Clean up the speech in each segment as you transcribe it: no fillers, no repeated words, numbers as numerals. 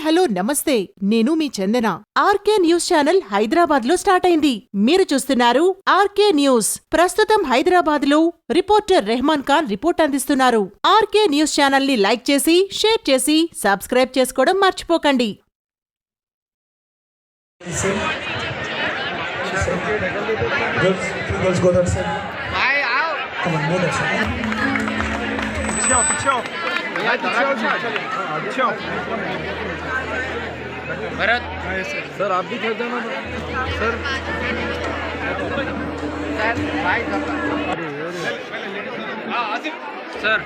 Hello నమస్తే, నేను మీ చందన. RK news channel Hyderabad లో స్టార్ట్ అయింది. మీరు చూస్తున్నారు ఆర్కే న్యూస్. ప్రస్తుతం హైదరాబాద్ లో రిపోర్టర్ రెహమాన్ ఖాన్ రిపోర్ట్ అందిస్తున్నారు. ఆర్కే న్యూస్ ఛానల్ ని లైక్ చేసి, షేర్ చేసి, సబ్స్క్రైబ్ చేసుకోవడం మర్చిపోకండి. भरत सर आप भी खेलते हो sir sir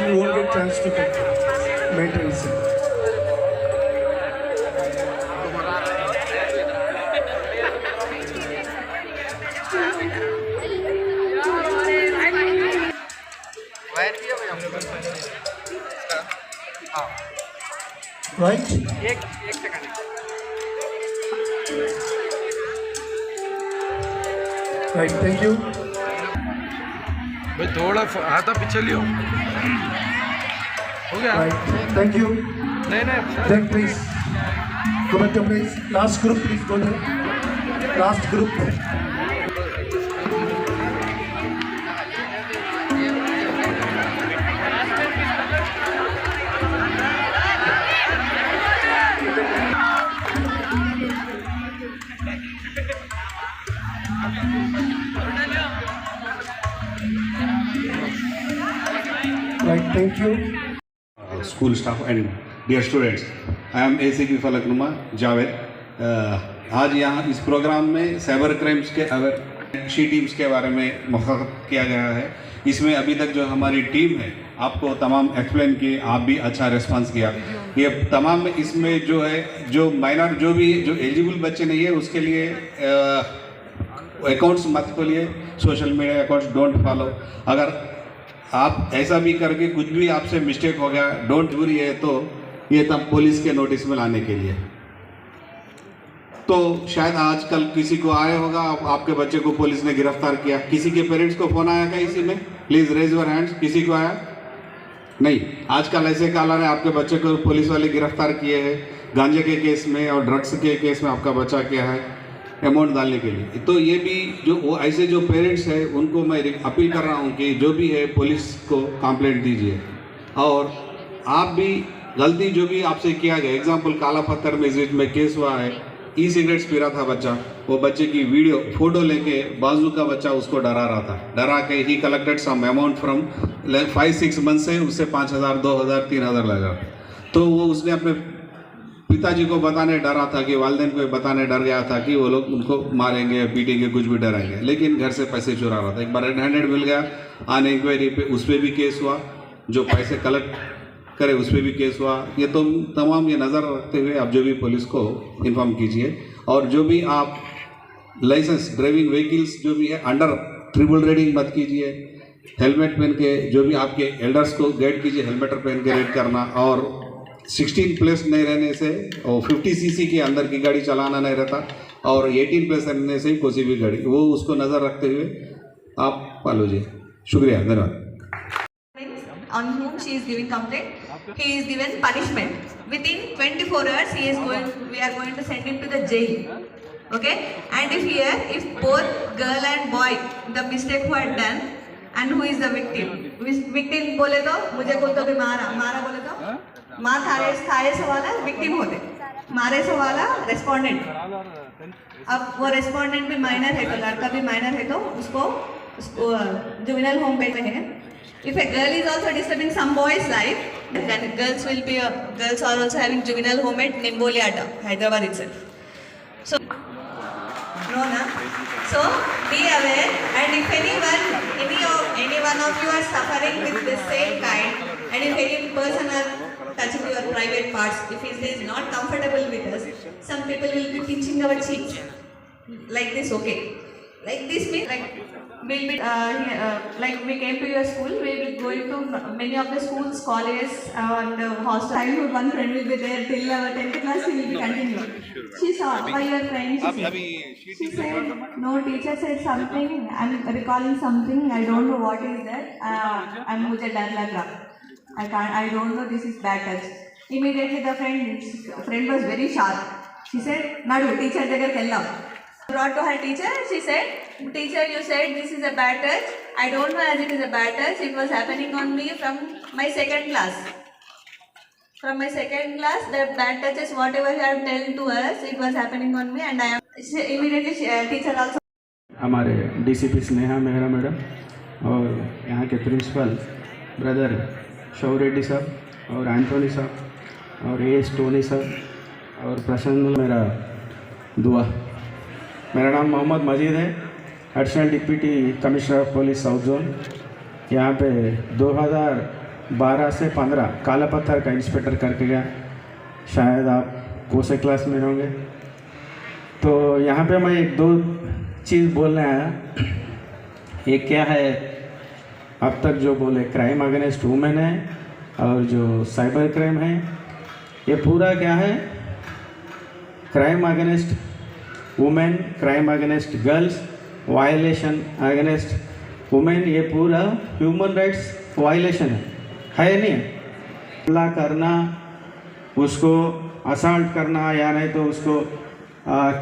you won't get chance to maintain it. Right? एक सेकंड Right, thank you. भाई थोड़ा हाथ पीछे लियो हो गया Right, thank you. नहीं Then please, go back to place. Last group, please go there. Last group. Right, thank you. School staff and dear students, I am ACP Falaknuma Javed. आज यहाँ इस प्रोग्राम में साइबर क्राइम्स के शी टीम्स के बारे में मुखातब किया गया है. इसमें अभी तक जो हमारी टीम है आपको तमाम एक्सप्लेन किए, आप भी अच्छा रिस्पांस किया. ये तमाम इसमें जो है जो माइनर जो भी जो एलिजिबल बच्चे नहीं है उसके लिए अकाउंट्स मत खोलिए, social media accounts don't follow. अगर आप ऐसा भी करके कुछ भी आपसे मिस्टेक हो गया, डोंट वरी है, तो ये तब पुलिस के नोटिस में लाने के लिए. तो शायद आजकल किसी को आया होगा आपके बच्चे को पुलिस ने गिरफ्तार किया. किसी के पेरेंट्स को फोन आया क्या इसी में? Please raise your hands. किसी को आया? नहीं. आजकल ऐसे कॉलर है आपके बच्चे को पुलिस वाले गिरफ्तार किए हैं गांजे के केस में और ड्रग्स के केस में. आपका बच्चा क्या है अमाउंट डालने के लिए. तो ये भी जो वो ऐसे जो पेरेंट्स हैं उनको मैं अपील कर रहा हूँ कि जो भी है पुलिस को कंप्लेंट दीजिए. और आप भी गलती जो भी आपसे किया गया, एग्जांपल काला पत्थर में केस हुआ है, ई सिगरेट्स पी रहा था बच्चा, वो बच्चे की वीडियो फोटो लेके बाजू का बच्चा उसको डरा रहा था, डरा के ही collected some amount from 5-6 month से उससे 5,000 2,000 3,000 लगा. तो वो उसने अपने पिताजी को बताने डरा था कि वालिदैन को बताने डर गया था कि वो लोग उनको मारेंगे पीटेंगे कुछ भी डराएंगे, लेकिन घर से पैसे चुरा रहा था. एक बार रेड हैंडेड मिल गया. ऑन इंक्वायरी पे उस पर भी केस हुआ, जो पैसे कलेक्ट करे उस पर भी केस हुआ. ये तो तमाम ये नज़र रखते हुए आप जो भी पुलिस को इन्फॉर्म कीजिए. और जो भी आप लाइसेंस ड्राइविंग व्हीकल्स जो भी है अंडर ट्रिपल रेडिंग मत कीजिए. हेलमेट पहन के जो भी आपके एल्डर्स को गाइड कीजिए, हेलमेट पहन के राइड करना. और 16 प्लस नहीं रहने से और 50 सीसी के अंदर की गाड़ी चलाना नहीं रहता. और 18 प्लस रहने से कोई भी गाड़ी वो उसको नज़र रखते हुए आप पालो जी. शुक्रिया, धन्यवाद. On whom she is giving complaint, he is given punishment. Within 24 hours, we are going to send him to the jail. Okay? And if both girl and boy, the mistake who had done, and who is the victim? Victim बोले तो मुझे को तो भी मारा बोले तो मार थारे से वाला विक्टिम होते, मारे से वाला रेस्पोंडेंट. अब वो रेस्पोंडेंट भी माइनर है तो लड़का भी माइनर है तो उसको जुवेनाइल होम पे है. If a girl is also disturbing some boy's life, then girls are also having juvenile home at Nimboliata, Hyderabad itself. So, no, na. So be aware, and if any one of you are suffering with the same kind, and if any person are touching your private parts, if he is not comfortable with us, some people will be pinching our cheeks like this. Okay, Like this means we'll be like we came to your school. We will be going to many of the schools, colleges, and hostel. Childhood one friend will be there till our 10th class. She will be continuing. She saw why your friend. She said no. Teacher said something. I'm recalling something. I don't know what is that. I'm मुझे डर लग रहा. I don't know. This is bad touch. Immediately the friend was very sharp. She said, "Nadu, teacher దగ్గర వెళ్ళాం." Brought to her teacher, she said, "Teacher, you said this is a bad touch. I don't know as it is a bad touch. It was happening on me from my second class. From my second class, the bad touches, whatever you have told to us, it was happening on me, and I am." Immediately, teacher also. हमारे DCP Sneha Mehra madam और यहाँ के principal brother शौ रेड्डी साहब और Anthony साहब और S Tony साहब और प्रसन्न, मेरा दुआ। मेरा नाम मोहम्मद मजीद है, additional deputy commissioner of police south zone. यहाँ पे 2012 से 15 काला पत्थर का इंस्पेक्टर करके गया, शायद आप कोसे क्लास में होंगे। तो यहाँ पे मैं एक दो चीज़ बोलने आया। एक क्या है, अब तक जो बोले क्राइम अगेंस्ट वुमेन है और जो साइबर क्राइम है, ये पूरा क्या है, crime against women, crime against girls, violation against women, ये पूरा ह्यूमन राइट्स वायलेशन है नहीं? हमला करना, उसको असल्ट करना या नहीं तो उसको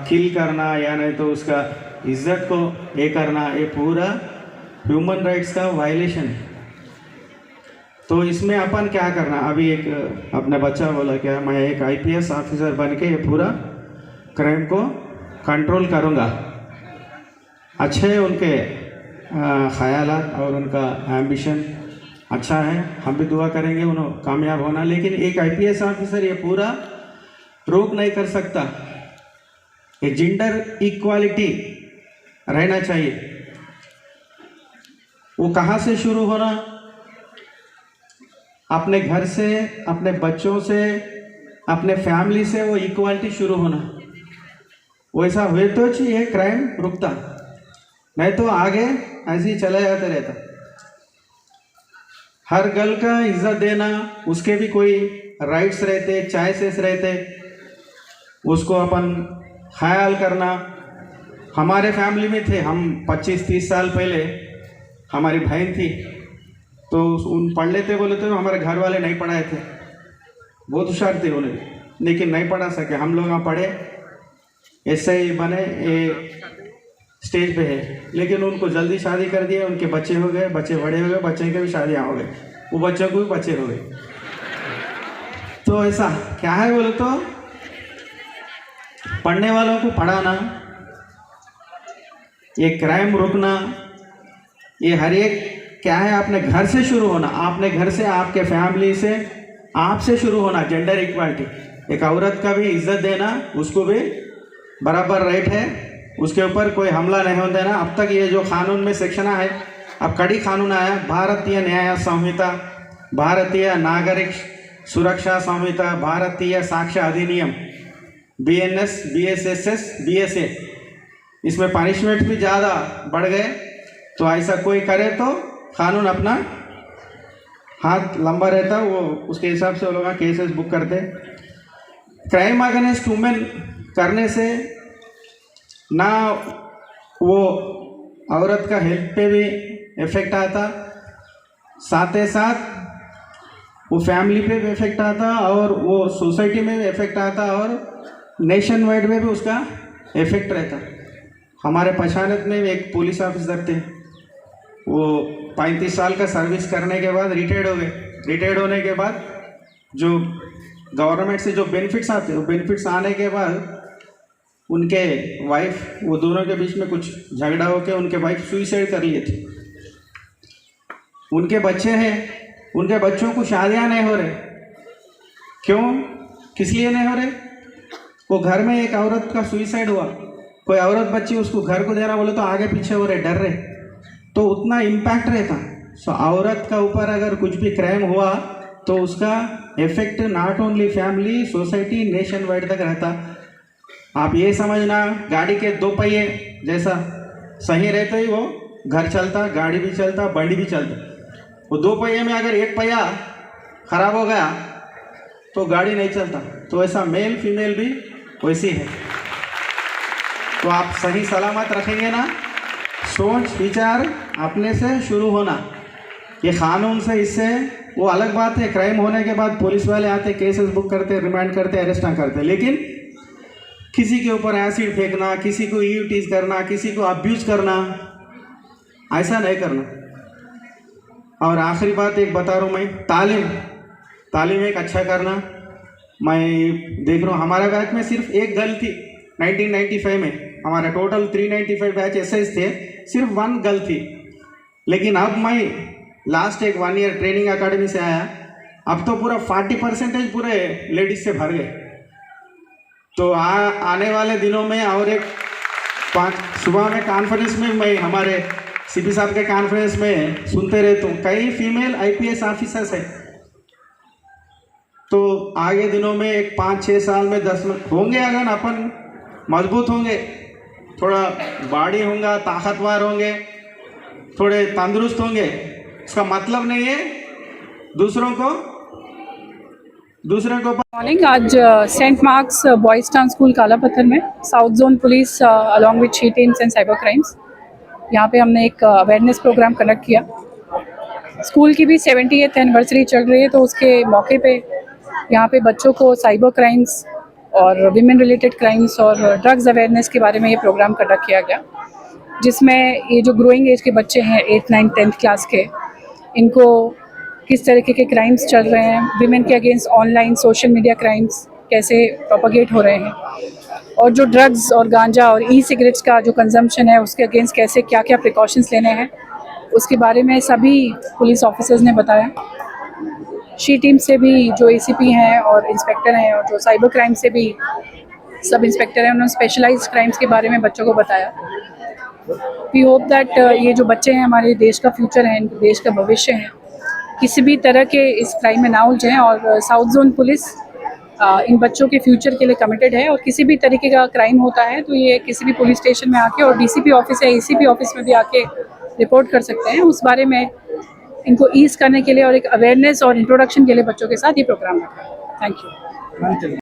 किल करना या नहीं तो उसका इज्जत को ये करना, ये पूरा ह्यूमन राइट्स का वायलेशन है। तो इसमें अपन क्या करना, अभी एक अपने बच्चा बोला क्या, मैं एक आईपीएस ऑफिसर बन के ये पूरा क्राइम को कंट्रोल करूँगा। अच्छे उनके ख़यालात और उनका एम्बिशन अच्छा है, हम भी दुआ करेंगे उन्हें कामयाब होना। लेकिन एक आईपीएस ऑफिसर ये पूरा रोक नहीं कर सकता। ये जेंडर इक्वालिटी रहना चाहिए। वो कहाँ से शुरू होना, अपने घर से, अपने बच्चों से, अपने फैमिली से वो इक्वालिटी शुरू होना। वैसा हुए तो ये क्राइम रुकता, नहीं तो आगे ऐसे ही चला जाता रहता। हर गर्ल का इज्जत देना, उसके भी कोई राइट्स रहते, चॉइसेस रहते, उसको अपन ख्याल करना। हमारे फैमिली में थे, हम 25-30 साल पहले हमारी बहन थी, तो उन पढ़ लेते बोले तो हमारे घर वाले नहीं पढ़ाए थे, बहुत होशियार थे उन्हें, लेकिन नहीं पढ़ा सके। हम लोग यहाँ पढ़े, ऐसे ही बने, ये स्टेज पे है। लेकिन उनको जल्दी शादी कर दिया, उनके बच्चे हो गए, बच्चे बड़े हो गए, बच्चे के भी शादियाँ हो गए, वो बच्चों को भी बच्चे हो गए। तो ऐसा क्या है बोले तो पढ़ने वालों को पढ़ाना, ये क्राइम रोकना, ये हर एक क्या है, अपने घर से शुरू होना। आपने घर से, आपके फैमिली से, आपसे शुरू होना। जेंडर इक्वालिटी, एक औरत का भी इज्जत देना, उसको भी बराबर राइट है, उसके ऊपर कोई हमला नहीं होने देना। अब तक ये जो कानून में सेक्शन है, अब कड़ी कानून आया, भारतीय न्याय संहिता, भारतीय नागरिक सुरक्षा संहिता, भारतीय साक्ष्य अधिनियम, BNS, BSSS, BSA, इसमें पनिशमेंट भी ज़्यादा बढ़ गए। तो ऐसा कोई करे तो कानून अपना हाथ लंबा रहता, वो उसके हिसाब से वो लोग केसेस बुक करते। क्राइम अगेंस्ट वुमेन करने से ना वो औरत का हेल्थ पे भी इफ़ेक्ट आता, साथ ही साथ वो फैमिली पे भी इफ़ेक्ट आता, और वो सोसाइटी में भी इफ़ेक्ट आता, और नेशन वाइड में भी उसका इफ़ेक्ट रहता। हमारे पछानत में एक पुलिस ऑफिसर थे, वो 35 साल का सर्विस करने के बाद रिटायर्ड हो गए। रिटायर्ड होने के बाद जो गवर्नमेंट से जो बेनिफिट्स आते, वो बेनिफिट्स आने के बाद उनके वाइफ, वो दोनों के बीच में कुछ झगड़ा होकर उनके वाइफ सुइसाइड कर लिए थे। उनके बच्चे हैं, उनके बच्चों को शादियां नहीं हो रहे। क्यों, किस लिए नहीं हो रहे? वो घर में एक औरत का सुइसाइड हुआ, कोई औरत बच्ची उसको घर को देना बोले तो आगे पीछे हो रहे, डर रहे, तो उतना इम्पैक्ट रहता। सो औरत का ऊपर अगर कुछ भी क्राइम हुआ तो उसका effect not only family, society, nation wide तक रहता। आप ये समझना, गाड़ी के दो पहिए जैसा सही रहते ही वो घर चलता, गाड़ी भी चलता, बंडी भी चलता। वो 2 पहिए में अगर 1 पहिया खराब हो गया तो गाड़ी नहीं चलता। तो ऐसा मेल फीमेल भी वैसी है। तो आप सही सलामत रखेंगे ना, सोच विचार अपने से शुरू होना। ये कानून से इससे वो अलग बात है, क्राइम होने के बाद पुलिस वाले आते, केसेस बुक करते, रिमांड करते, अरेस्ट ना करते, लेकिन किसी के ऊपर एसिड फेंकना, किसी को ईटीज करना, किसी को अब्यूज करना, ऐसा नहीं करना। और आखिरी बात एक बता रहा हूँ मैं, तालीम एक अच्छा करना। मैं देख रहा हूँ हमारे बैच में सिर्फ एक गर्ल थी 1995 में। हमारा टोटल 395 बैच एसएस थे, सिर्फ 1 गर्ल थी। लेकिन अब मैं लास्ट एक 1 ईयर ट्रेनिंग अकेडमी से आया, अब तो पूरा 40% पूरे लेडीज से भर गए। तो आने वाले दिनों में और एक 5 सुबह में कॉन्फ्रेंस में मैं हमारे सीपी साहब के कॉन्फ्रेंस में सुनते रहता हूँ, कई फीमेल आईपीएस ऑफिसर्स है। तो आगे दिनों में एक 5-6 साल में 10 होंगे, अगर अपन मजबूत होंगे, थोड़ा बॉडी होगा, ताकतवर होंगे, थोड़े तंदुरुस्त होंगे, इसका मतलब नहीं है दूसरों को मॉर्निंग आज Saint Mark's Boys Town School Kalapathar में South Zone police along with SHE teams and cyber crimes, यहाँ पे हमने एक अवेयरनेस प्रोग्राम कंडक्ट किया। स्कूल की भी 70th एनिवर्सरी चल रही है, तो उसके मौके पे यहाँ पे बच्चों को साइबर क्राइम्स और विमेन रिलेटेड क्राइम्स और ड्रग्स अवेयरनेस के बारे में ये प्रोग्राम कंडक्ट किया गया, जिसमें ये जो ग्रोइंग एज के बच्चे हैं 8th, 9th, 10th क्लास के, इनको किस तरीके के क्राइम्स चल रहे हैं, विमेन के against online social media crimes कैसे प्रोपगेट हो रहे हैं, और जो ड्रग्स और गांजा और ई सिगरेट्स का जो कंजम्पशन है उसके अगेंस्ट कैसे क्या क्या प्रिकॉशंस लेने हैं, उसके बारे में सभी पुलिस ऑफिसर्स ने बताया। शी टीम से भी जो एसीपी हैं और इंस्पेक्टर हैं, और जो साइबर क्राइम से भी सब इंस्पेक्टर हैं, उन्होंने स्पेशलाइज्ड क्राइम्स के बारे में बच्चों को बताया। वी होप दैट ये जो बच्चे हैं हमारे देश का फ्यूचर है, देश का भविष्य है, किसी भी तरह के इस क्राइम में ना उलझें। और साउथ जोन पुलिस इन बच्चों के फ्यूचर के लिए कमिटेड है, और किसी भी तरीके का क्राइम होता है तो ये किसी भी पुलिस स्टेशन में आके और डीसीपी ऑफिस या एसीपी ऑफिस में भी आके रिपोर्ट कर सकते हैं। उस बारे में इनको ईज करने के लिए और एक अवेयरनेस और इंट्रोडक्शन के लिए बच्चों के साथ ये प्रोग्राम रखा है। Thank you.